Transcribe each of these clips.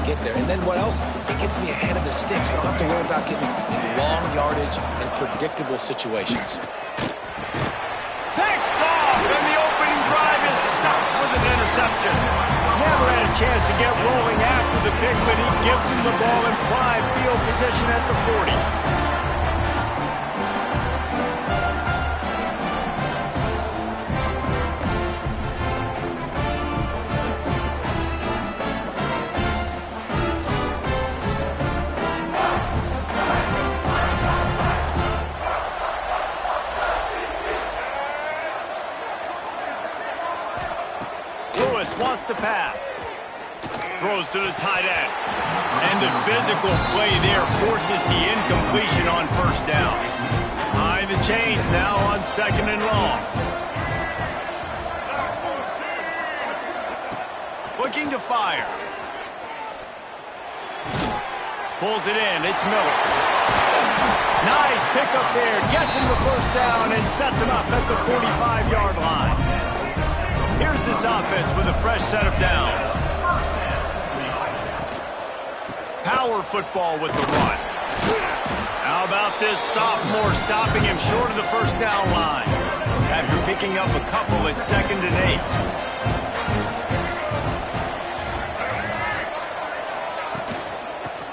get there. And then what else? It gets me ahead of the sticks. I don't have to worry about getting in long yardage and predictable situations. Picked off, and the opening drive is stopped with an interception. Never had a chance to get rolling after the pick, but he gives him the ball in prime field position at the 40. Wants to pass. Throws to the tight end. And the physical play there forces the incompletion on first down. High the chains now on 2nd and long. Looking to fire. Pulls it in. It's Miller. Nice pickup there. Gets him the first down and sets him up at the 45-yard line. Here's this offense with a fresh set of downs. Power football with the run. How about this sophomore stopping him short of the first down line after picking up a couple at 2nd and 8.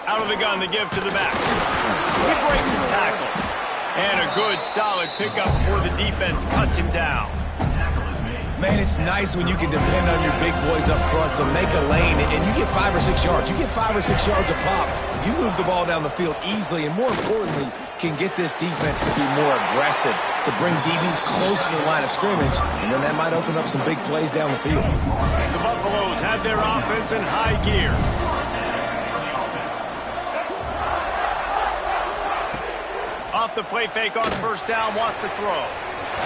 Out of the gun to give to the back. He breaks a tackle. And a good, solid pickup before the defense cuts him down. Man, it's nice when you can depend on your big boys up front to make a lane, and you get 5 or 6 yards. You get 5 or 6 yards a pop. You move the ball down the field easily, and more importantly, can get this defense to be more aggressive, to bring DBs close to the line of scrimmage, and then that might open up some big plays down the field. The Buffaloes have their offense in high gear. Off the play fake on first down, wants to throw.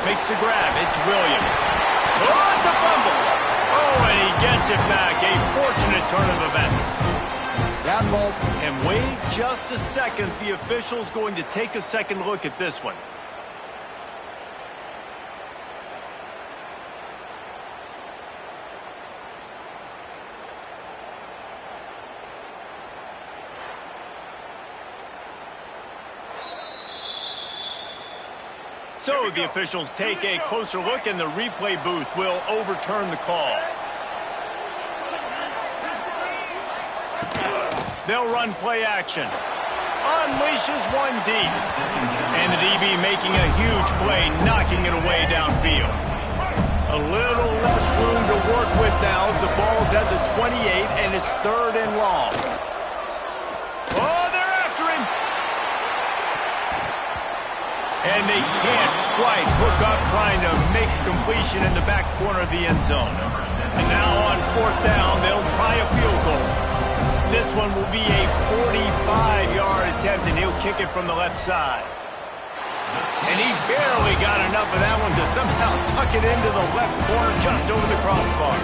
Makes the grab. It's Williams. Oh, it's a fumble. Oh, and he gets it back. A fortunate turn of events. That ball. And wait just a second. The official's going to take a second look at this one. So the officials take a closer look, and the replay booth will overturn the call. They'll run play action. Unleashes one deep. And the DB making a huge play, knocking it away downfield. A little less room to work with now as the ball's at the 28, and it's 3rd and long. Oh, they're after him. And they can't quite hook up trying to make a completion in the back corner of the end zone. And now on 4th down, they'll try a field goal. This one will be a 45-yard attempt, and he'll kick it from the left side. And he barely got enough of that one to somehow tuck it into the left corner just over the crossbar.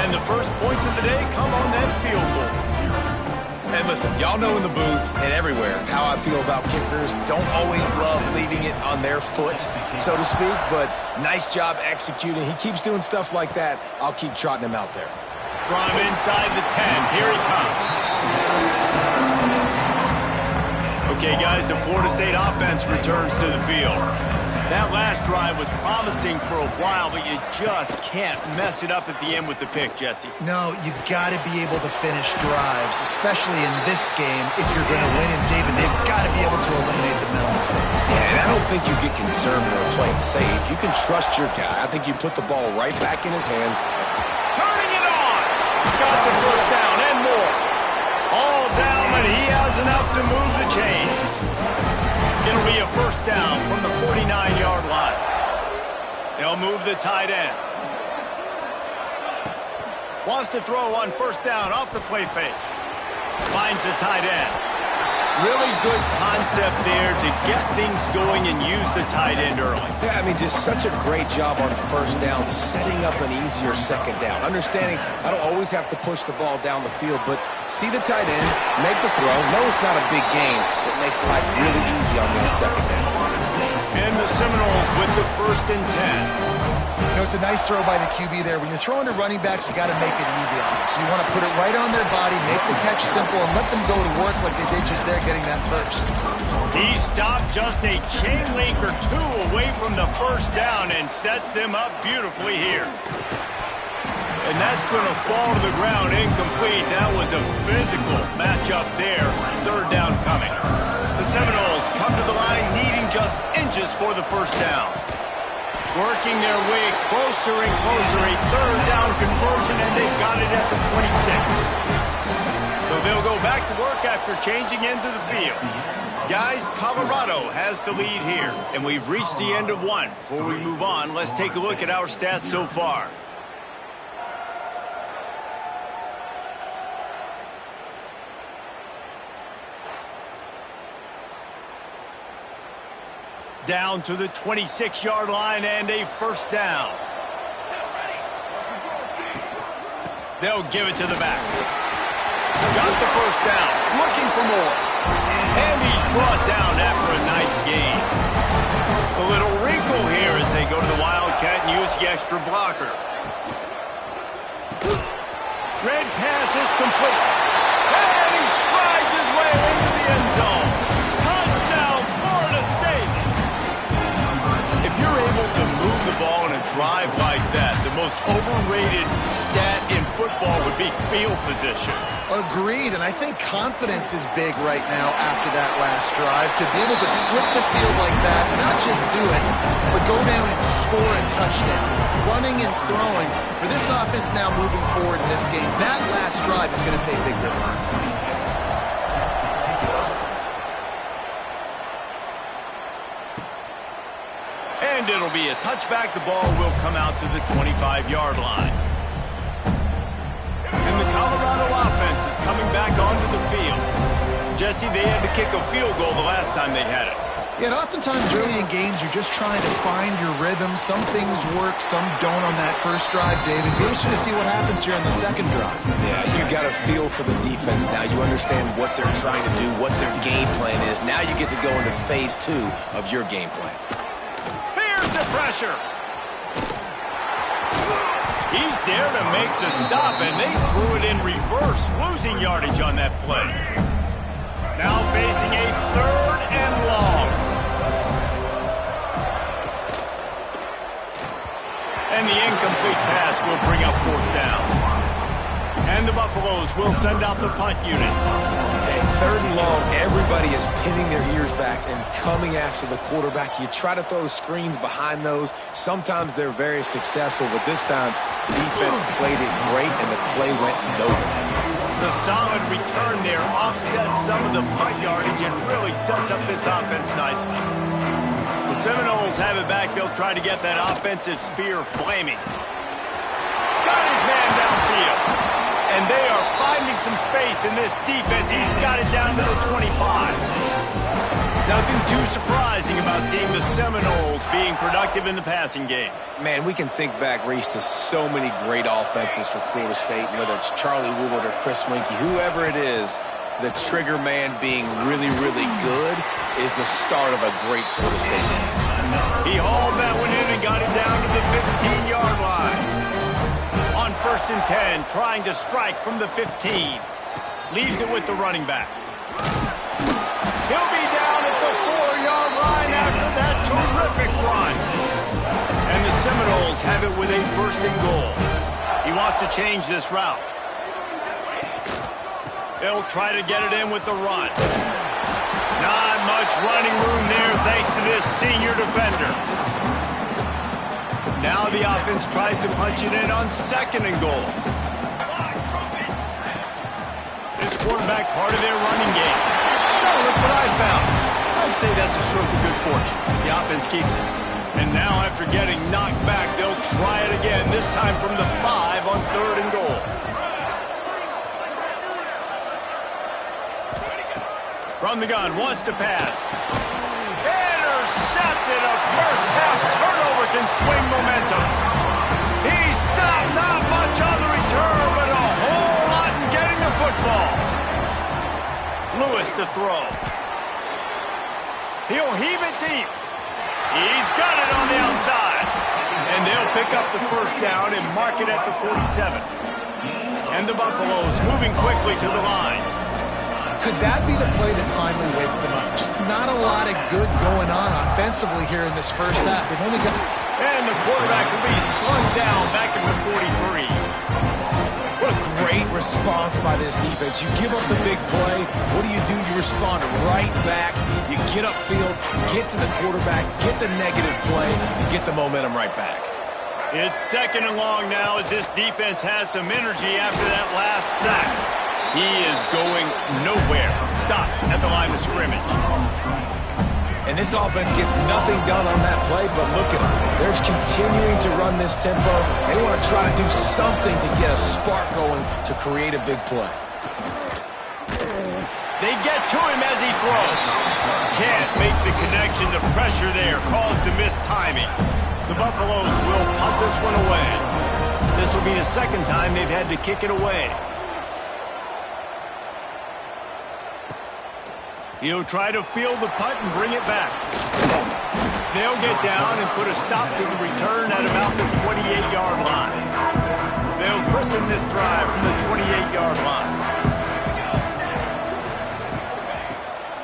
And the first points of the day come on that field goal. And listen, y'all know in the booth and everywhere how I feel about kickers. Don't always love leaving it on their foot, so to speak, but nice job executing. He keeps doing stuff like that. I'll keep trotting him out there. From inside the 10, here he comes. Okay, guys, the Florida State offense returns to the field. That last drive was promising for a while, but you just can't mess it up at the end with the pick, Jesse. No, you got to be able to finish drives, especially in this game. If you're going to win, and David, they've got to be able to eliminate the mental mistakes. Yeah, and I don't think you get conservative or play it safe. You can trust your guy. I think you put the ball right back in his hands. Turning it on! Got the first down and more. All down, but he has enough to move the chains. It'll be a first down from the 49-yard line. They'll move the tight end. Wants to throw on first down off the play fake. Finds the tight end. Really good concept there to get things going and use the tight end early. Yeah, I mean, just such a great job on first down, setting up an easier second down. Understanding I don't always have to push the ball down the field, but see the tight end, make the throw. No, it's not a big gain. It makes life really easy on that second down. And the Seminoles with the 1st and 10. You know, it's a nice throw by the QB there. When you're throwing to running backs, you got to make it easy on them. So you want to put it right on their body, make the catch simple, and let them go to work like they did just there getting that first. He stopped just a chain link or two away from the 1st down and sets them up beautifully here. And that's going to fall to the ground incomplete. That was a physical matchup there. 3rd down coming. The Seminoles come to the line needing just inches for the 1st down. Working their way closer and closer. A 3rd down conversion, and they've got it at the 26. So they'll go back to work after changing into the field. Guys, Colorado has the lead here, and we've reached the end of one. Before we move on, let's take a look at our stats so far. Down to the 26-yard line and a 1st down. They'll give it to the back. Got the 1st down, looking for more. And he's brought down after a nice gain. A little wrinkle here as they go to the Wildcat and use the extra blocker. Red pass, it's complete. And he strides his way into the end zone. Touchdown, Florida State. If you're able to move the ball in a drive like that, the most overrated stat in football would be field position. Agreed, and I think confidence is big right now after that last drive. To be able to flip the field like that, not just do it, but go down and score a touchdown. Running and throwing. For this offense now moving forward in this game, that last drive is going to pay big dividends. And it'll be a touchback. The ball will come out to the 25-yard line. And the Colorado offense is coming back onto the field. Jesse, they had to kick a field goal the last time they had it. Yeah, and oftentimes early in games, you're just trying to find your rhythm. Some things work, some don't on that first drive, David. We're just going to see what happens here on the second drive. Yeah, you got a feel for the defense now. You understand what they're trying to do, what their game plan is. Now you get to go into phase 2 of your game plan. Here's the pressure. He's there to make the stop, and they threw it in reverse, losing yardage on that play. Now facing a 3rd and long. And the incomplete pass will bring up 4th down. And the Buffaloes will send out the punt unit. Hey, 3rd and long, everybody is pinning their ears back and coming after the quarterback. You try to throw screens behind those. Sometimes they're very successful, but this time defense played it great and the play went nowhere. The solid return there offsets some of the punt yardage and really sets up this offense nicely. The Seminoles have it back. They'll try to get that offensive spear flaming. Got his man downfield. And they are finding some space in this defense. He's got it down to the 25. Nothing too surprising about seeing the Seminoles being productive in the passing game. Man, we can think back, Reese, to so many great offenses for Florida State, whether it's Charlie Woolard or Chris Winkie, whoever it is, the trigger man being really, really good is the start of a great Florida State team. He hauled that one in and got it down to the 15-yard line. On 1st and 10, trying to strike from the 15. Leaves it with the running back. He'll be down at the 4-yard line after that terrific run. And the Seminoles have it with a 1st and goal. He wants to change this route. They'll try to get it in with the run. Not much running room there thanks to this senior defender. Now the offense tries to punch it in on 2nd and goal. This quarterback part of their running game. Now look what I found. I'd say that's a stroke of good fortune. The offense keeps it. And now after getting knocked back, they'll try it again, this time from the 5 on 3rd and goal. From the gun, wants to pass. Intercepted. A first-half turnover can swing momentum. He stopped, not much on the return, but a whole lot in getting the football. Lewis to throw. He'll heave it deep. He's got it on the outside. And they'll pick up the first down and mark it at the 47. And the Buffaloes moving quickly to the line. Could that be the play that finally wakes them up? Just not a lot of good going on offensively here in this first half. They've only got... And the quarterback will be slung down back at the 43. What a great response by this defense. You give up the big play. What do? You respond right back. You get upfield, get to the quarterback, get the negative play, and get the momentum right back. It's second and long now as this defense has some energy after that last sack. He is going nowhere. Stop at the line of scrimmage. And this offense gets nothing done on that play, but look at them. They're continuing to run this tempo. They want to try to do something to get a spark going to create a big play. They get to him as he throws. Can't make the connection. The pressure there caused the missed timing. The Buffaloes will punt this one away. This will be the second time they've had to kick it away. He'll try to field the punt and bring it back. They'll get down and put a stop to the return at about the 28-yard line. They'll christen this drive from the 28-yard line.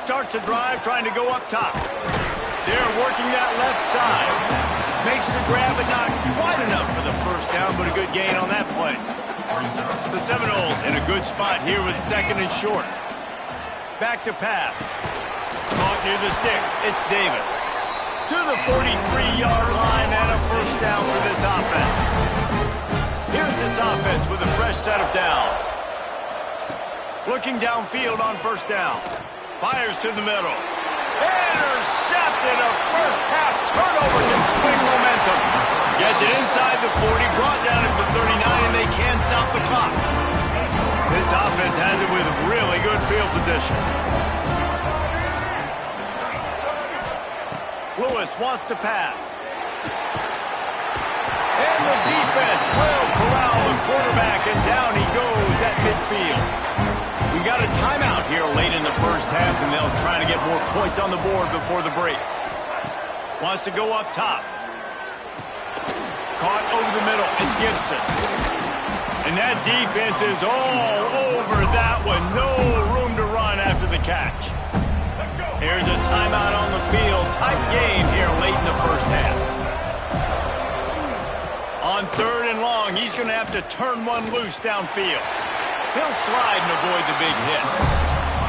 Starts a drive trying to go up top. They're working that left side. Makes the grab, but not quite enough for the first down, but a good gain on that play. The Seminoles in a good spot here with second and short. Back to pass. Caught near the sticks. It's Davis. To the 43-yard line and a first down for this offense. Here's this offense with a fresh set of downs. Looking downfield on first down. Fires to the middle. Intercepted. A first half turnover can swing momentum. Gets it inside the 40, brought down at the 39, and they can't stop the clock. This offense has it with really good field position. Lewis wants to pass. And the defense will corral the quarterback, and down he goes at midfield. We got a timeout here late in the first half, and they'll try to get more points on the board before the break. Wants to go up top. Caught over the middle. It's Gibson. And that defense is all over that one. No room to run after the catch. Here's a timeout on the field. Tight game here late in the first half. On third and long, he's going to have to turn one loose downfield. He'll slide and avoid the big hit.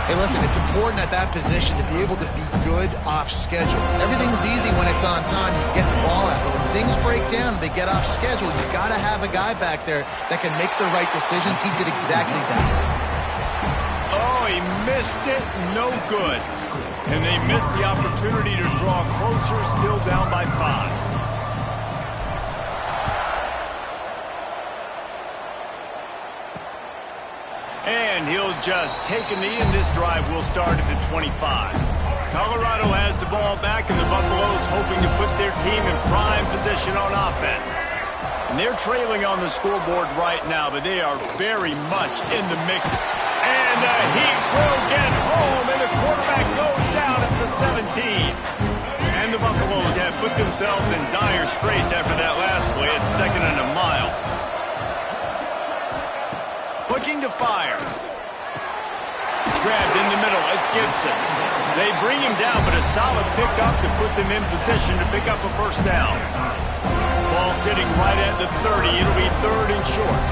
Hey, listen, it's important at that position to be able to be good off schedule. Everything's easy when it's on time. You get the ball out, but when things break down, they get off schedule. You got to have a guy back there that can make the right decisions. He did exactly that. Oh, he missed it. No good. And they missed the opportunity to draw closer, still down by 5. And he'll just take a knee, and this drive will start at the 25. Colorado has the ball back, and the Buffaloes hoping to put their team in prime position on offense. And they're trailing on the scoreboard right now, but they are very much in the mix. And the Heat will get home, and the quarterback goes down at the 17. And the Buffaloes have put themselves in dire straits after that last play at 2nd and a mile. Looking to fire. Grabbed in the middle. It's Gibson. They bring him down, but a solid pickup to put them in position to pick up a first down. Ball sitting right at the 30. It'll be third and short.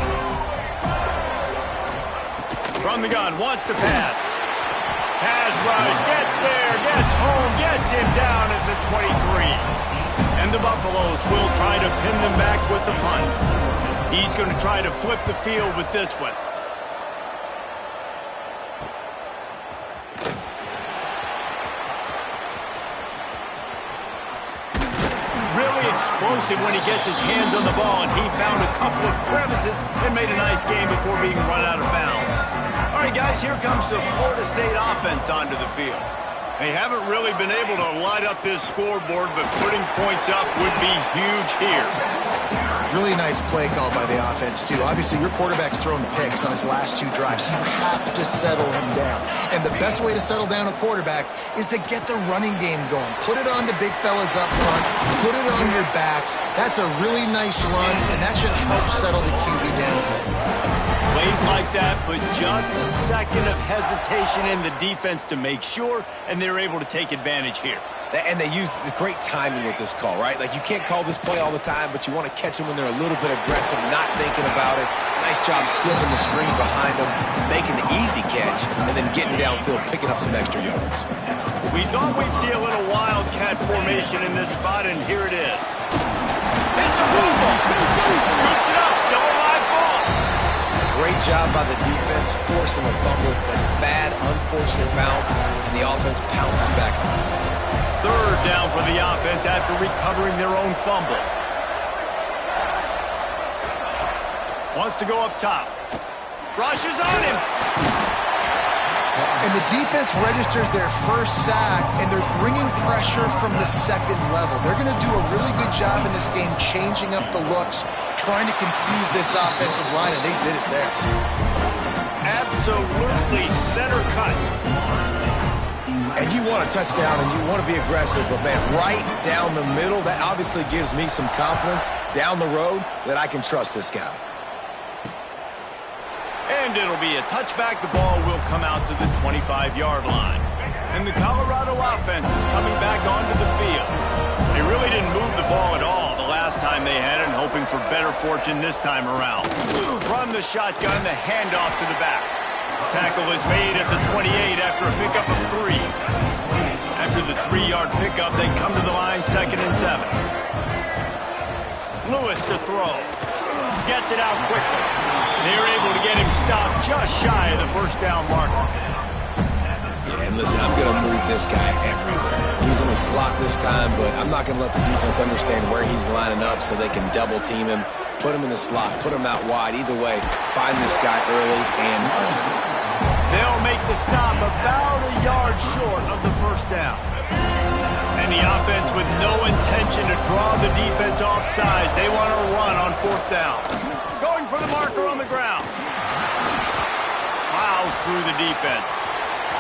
From the gun. Wants to pass. Pass rush. Gets there. Gets home. Gets him down at the 23. And the Buffaloes will try to pin them back with the punt. He's going to try to flip the field with this one. Explosive when he gets his hands on the ball, and he found a couple of crevices and made a nice game before being run out of bounds. All right, guys, here comes the Florida State offense onto the field. They haven't really been able to light up this scoreboard, but putting points up would be huge here. Really nice play call by the offense, too. Obviously, your quarterback's thrown picks on his last 2 drives, so you have to settle him down. And the best way to settle down a quarterback is to get the running game going. Put it on the big fellas up front. Put it on your backs. That's a really nice run, and that should help settle the QB down. Plays like that put just a second of hesitation in the defense to make sure, and they're able to take advantage here. And they use the great timing with this call, right? Like, you can't call this play all the time, but you want to catch them when they're a little bit aggressive, not thinking about it. Nice job slipping the screen behind them, making the easy catch, and then getting downfield, picking up some extra yards. We thought we'd see a little wildcat formation in this spot, and here it is. It's a fumble. Scoops it up, still a live ball. Great job by the defense, forcing the fumble, but bad, unfortunate bounce, and the offense pounces back on it. Third down for the offense after recovering their own fumble. Wants to go up top. Rushes on him. And the defense registers their first sack, and they're bringing pressure from the second level. They're going to do a really good job in this game changing up the looks, trying to confuse this offensive line, and they did it there. Absolutely center cut. And you want a touchdown and you want to be aggressive, but, man, right down the middle, that obviously gives me some confidence down the road that I can trust this guy. And it'll be a touchback. The ball will come out to the 25-yard line. And the Colorado offense is coming back onto the field. They really didn't move the ball at all the last time they had it, and hoping for better fortune this time around. Run the shotgun, the handoff to the back. Tackle is made at the 28 after a pickup of 3. After the 3-yard pickup, they come to the line 2nd and 7. Lewis to throw. Gets it out quickly. They're able to get him stopped just shy of the first down marker. Yeah, and listen, I'm going to move this guy everywhere. He's in the slot this time, but I'm not going to let the defense understand where he's lining up so they can double team him, put him in the slot, put him out wide. Either way, find this guy early and often. They'll make the stop about a yard short of the first down. And the offense with no intention to draw the defense off sides. They want to run on 4th down. Going for the marker on the ground. Plows through the defense.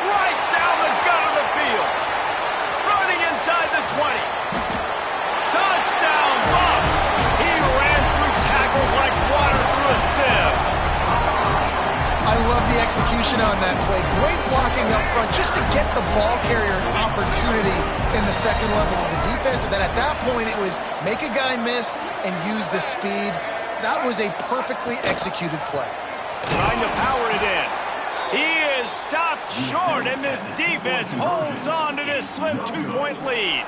Right down the gut of the field. Running inside the 20. Touchdown, Bucks! He ran through tackles like water through a sieve. I love the execution on that play. Great blocking up front just to get the ball carrier an opportunity in the second level of the defense. And then at that point, it was make a guy miss and use the speed. That was a perfectly executed play. Trying to power it in. He is stopped short, and this defense holds on to this slim 2-point lead.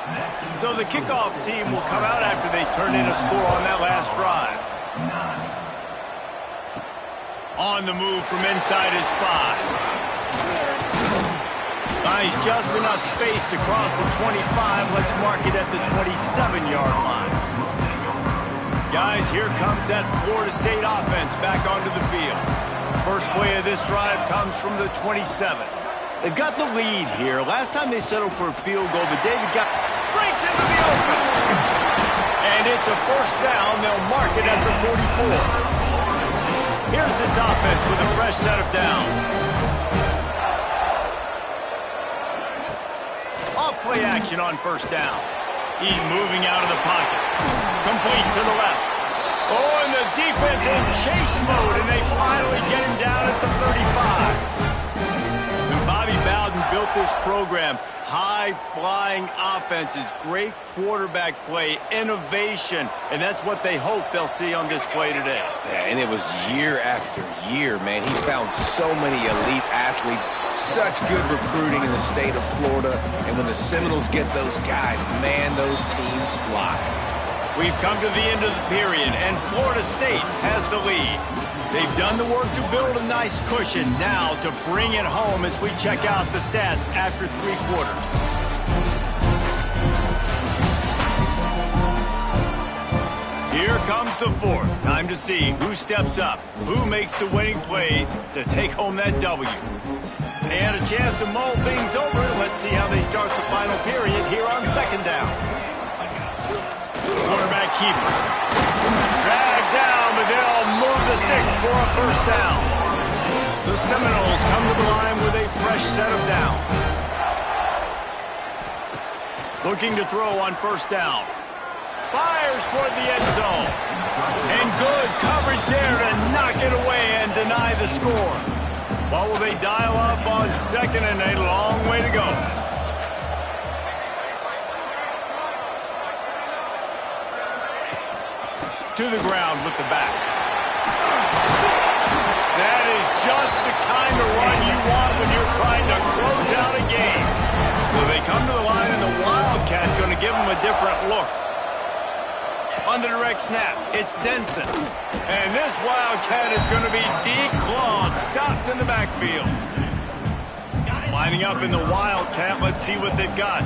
So the kickoff team will come out after they turn in a score on that last drive. On the move from inside his 5. Finds just enough space across the 25. Let's mark it at the 27-yard line. Guys, here comes that Florida State offense back onto the field. First play of this drive comes from the 27. They've got the lead here. Last time they settled for a field goal, but David breaks into the open. And it's a first down. They'll mark it at the 44. Here's this offense with a fresh set of downs. Off-play action on first down. He's moving out of the pocket. Complete to the left. Oh, and the defense in chase mode, and they finally get him down at the 35. When Bobby Bowden built this program, high-flying offenses, great quarterback play, innovation, and that's what they hope they'll see on display today. Yeah, and it was year after year, man. He found so many elite athletes, such good recruiting in the state of Florida, and when the Seminoles get those guys, man, those teams fly. We've come to the end of the period, and Florida State has the lead. They've done the work to build a nice cushion. Now to bring it home as we check out the stats after 3 quarters. Here comes the 4th. Time to see who steps up, who makes the winning plays to take home that W. They had a chance to mull things over. Let's see how they start the final period here on 2nd down. Quarterback keeper. Drag the sticks for a first down. The Seminoles come to the line with a fresh set of downs. Looking to throw on first down. Fires toward the end zone. And good coverage there to knock it away and deny the score. What will they dial up on second and a long way to go? To the ground with the back. That is just the kind of run you want when you're trying to close out a game. So they come to the line, and the Wildcat going to give them a different look. On the direct snap, it's Denson. And this Wildcat is going to be declawed, stopped in the backfield. Lining up in the Wildcat, let's see what they've got.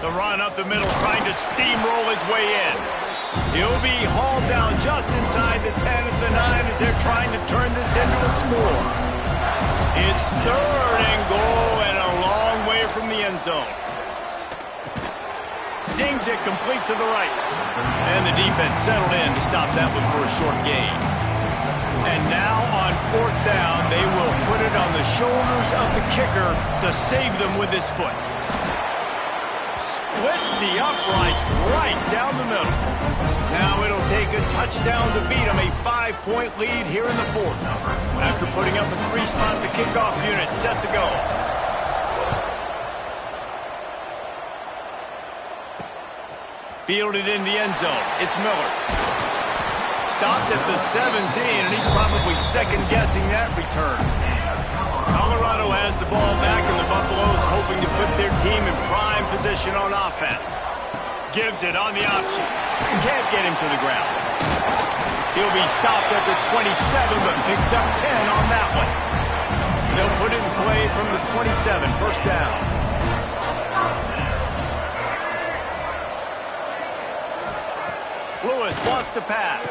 The run up the middle, trying to steamroll his way in. He'll be hauled down just inside the 10 at the 9 as they're trying to turn this into a score. It's third and goal and a long way from the end zone. Zings it complete to the right. And the defense settled in to stop that one for a short gain. And now on fourth down, they will put it on the shoulders of the kicker to save them with his foot. Splits the uprights right down the middle. Now it'll take a touchdown to beat them, a 5-point lead here in the fourth. After putting up a 3-spot, the kickoff unit set to go. Fielded in the end zone. It's Miller. Stopped at the 17, and he's probably second-guessing that return. Colorado has the ball back, and the Buffaloes hoping to put their team in prime position on offense. Gives it on the option. Can't get him to the ground. He'll be stopped at the 27, but picks up 10 on that one. They'll put it in play from the 27, first down. Lewis wants to pass.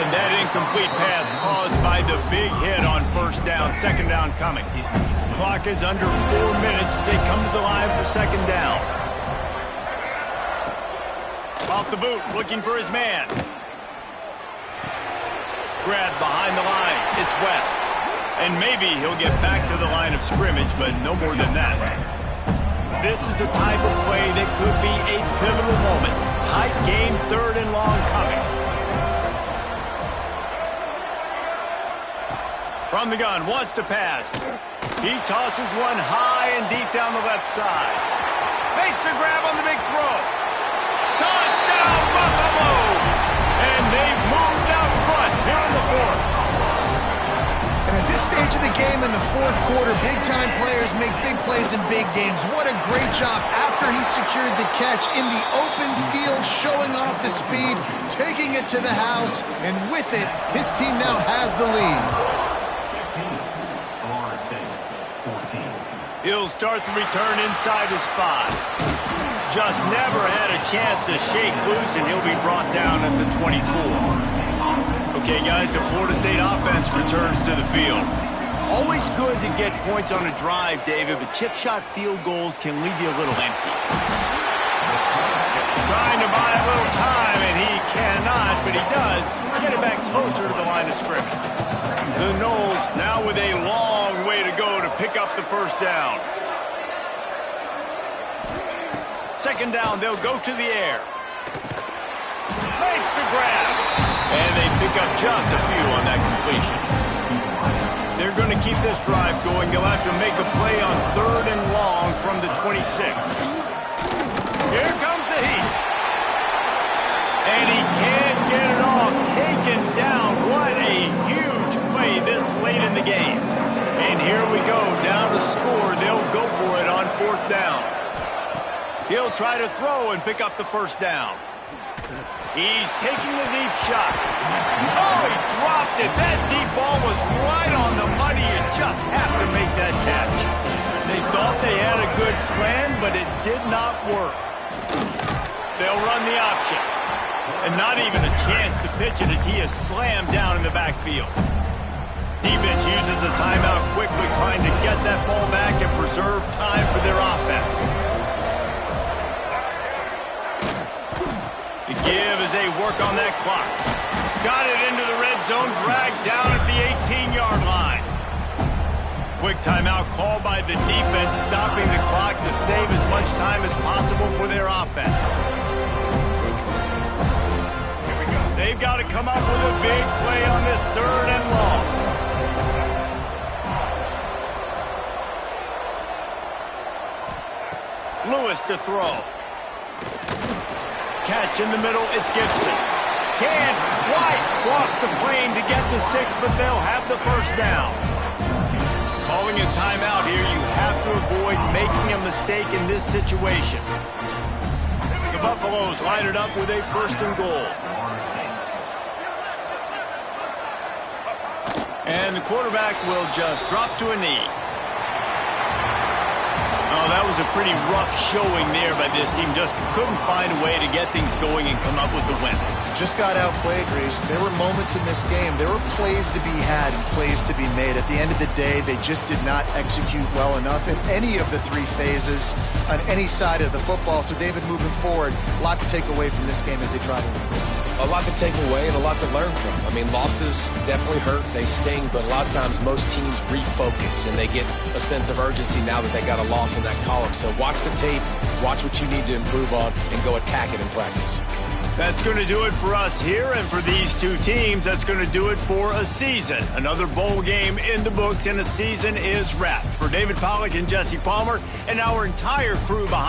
And that incomplete pass caused by the big hit on first down. Second down coming. Clock is under 4 minutes as they come to the line for second down. Off the boot, looking for his man. Grabbed behind the line. It's West. And maybe he'll get back to the line of scrimmage, but no more than that. This is the type of play that could be a pivotal moment. Tight game, third and long coming. From the gun, wants to pass. He tosses one high and deep down the left side. Makes the grab on the big throw. Touchdown, Buffaloes! And they've moved out front here in the fourth. And at this stage of the game in the fourth quarter, big-time players make big plays in big games. What a great job after he secured the catch in the open field, showing off the speed, taking it to the house, and with it, his team now has the lead. He'll start the return inside his 5. Just never had a chance to shake loose, and he'll be brought down at the 24. Okay, guys, the Florida State offense returns to the field. Always good to get points on a drive, David, but chip shot field goals can leave you a little empty. Trying to buy a little time, and he cannot, but he does get it back closer to the line of scrimmage. The Noles now with a long way to go to pick up the first down. Second down, they'll go to the air. Makes the grab. And they pick up just a few on that completion. They're going to keep this drive going. They'll have to make a play on third and long from the 26. Here comes the heat. And he can't get it off. Taken down. What a huge play this late in the game. And here we go. Down to score. They'll go for it on fourth down. He'll try to throw and pick up the first down. He's taking the deep shot. Oh, he dropped it. That deep ball was right on the money. You just have to make that catch. They thought they had a good plan, but it did not work. They'll run the option. And not even a chance to pitch it as he is slammed down in the backfield. Defense uses a timeout quickly, trying to get that ball back and preserve time for their offense. The give as they work on that clock. Got it into the red zone, dragged down at the 18-yard line. Quick timeout called by the defense, stopping the clock to save as much time as possible for their offense. They've got to come up with a big play on this 3rd and long. Lewis to throw. Catch in the middle, it's Gibson. Can't quite cross the plane to get the 6, but they'll have the first down. Calling a timeout here, you have to avoid making a mistake in this situation. The Buffaloes line it up with a 1st and goal. And the quarterback will just drop to a knee. Oh, that was a pretty rough showing there by this team. Just couldn't find a way to get things going and come up with the win. Just got outplayed, Reese. There were moments in this game. There were plays to be had and plays to be made. At the end of the day, they just did not execute well enough in any of the 3 phases on any side of the football. So, David, moving forward, a lot to take away from this game as they try to win. A lot to take away and a lot to learn from. I mean, losses definitely hurt. They sting, but a lot of times most teams refocus and they get a sense of urgency now that they got a loss in that column. So watch the tape, watch what you need to improve on, and go attack it in practice. That's going to do it for us here, and for these 2 teams, that's going to do it for a season. Another bowl game in the books, and a season is wrapped. For David Pollack and Jesse Palmer and our entire crew behind